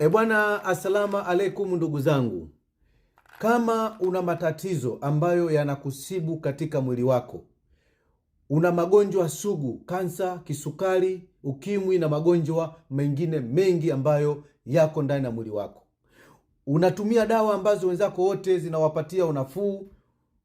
Bwana, asalamu alaikum ndugu zangu. Kama una matatizo ambayo yanakusibu katika mwili wako, una magonjwa sugu, kansa, kisukari, ukimwi na magonjwa mengine mengi ambayo yako ndani ya mwili wako, unatumia dawa ambazo wenzako wote zinawapatia unafuu,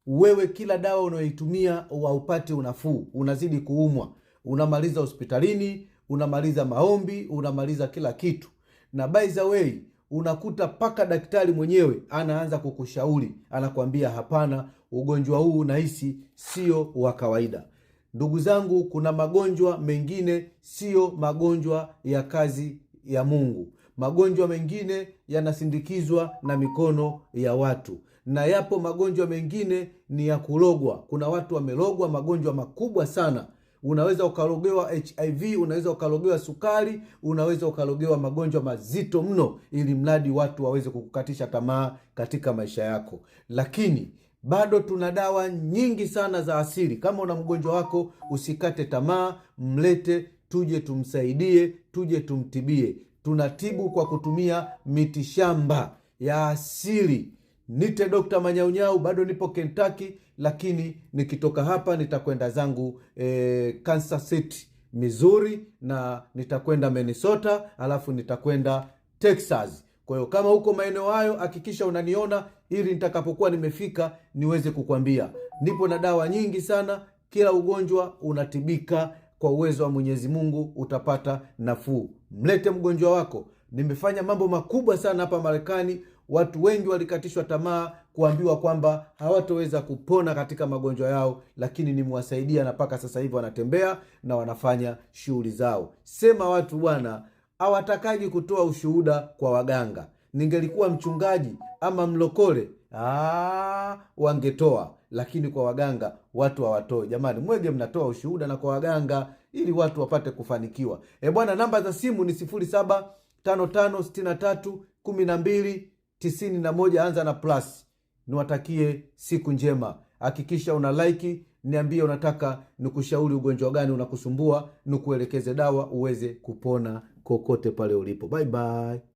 wewe kila dawa unayoitumia haupati unafuu, unazidi kuumwa, unamaliza hospitalini, unamaliza maombi, unamaliza kila kitu. Na by the way, unakuta paka daktari mwenyewe anaanza kukushauri, anakuambia hapana, ugonjwa huu unahisi sio wa kawaida. Ndugu zangu, kuna magonjwa mengine sio magonjwa ya kazi ya Mungu. Magonjwa mengine yanasindikizwa na mikono ya watu, na yapo magonjwa mengine ni ya kulogwa. Kuna watu wamelogwa magonjwa makubwa sana. Unaweza ukalogewa HIV, unaweza ukalogewa sukari, unaweza ukalogewa magonjwa mazito mno, ili mradi watu waweze kukukatisha tamaa katika maisha yako. Lakini bado tuna dawa nyingi sana za asili. Kama una mgonjwa wako, usikate tamaa, mlete tuje tumsaidie, tuje tumtibie. Tunatibu kwa kutumia mitishamba ya asili. Nite Dr. Manyaunyau, bado nipo Kentucky, lakini nikitoka hapa nitakwenda zangu Kansas City, Missouri, na nitakwenda Minnesota, alafu nitakwenda Texas. Kwa hiyo kama huko maeneo hayo, hakikisha unaniona ili nitakapokuwa nimefika niweze kukwambia. Nipo na dawa nyingi sana, kila ugonjwa unatibika kwa uwezo wa Mwenyezi Mungu, utapata nafuu. Mlete mgonjwa wako. Nimefanya mambo makubwa sana hapa Marekani. Watu wengi walikatishwa tamaa, kuambiwa kwamba hawatoweza kupona katika magonjwa yao, lakini nimewasaidia na mpaka sasa hivi wanatembea na wanafanya shughuli zao. Sema watu bwana hawatakaji kutoa ushuhuda kwa waganga. Ningelikuwa mchungaji ama mlokole, wangetoa, lakini kwa waganga watu hawatoi. Jamani, mwege mnatoa ushuhuda na kwa waganga ili watu wapate kufanikiwa. Bwana, namba za simu ni 0755631291, anza na plus. Niwatakie siku njema. Hakikisha una like, niambie unataka nikushauri ugonjwa gani unakusumbua, nikuelekeze dawa uweze kupona kokote pale ulipo. Bye bye.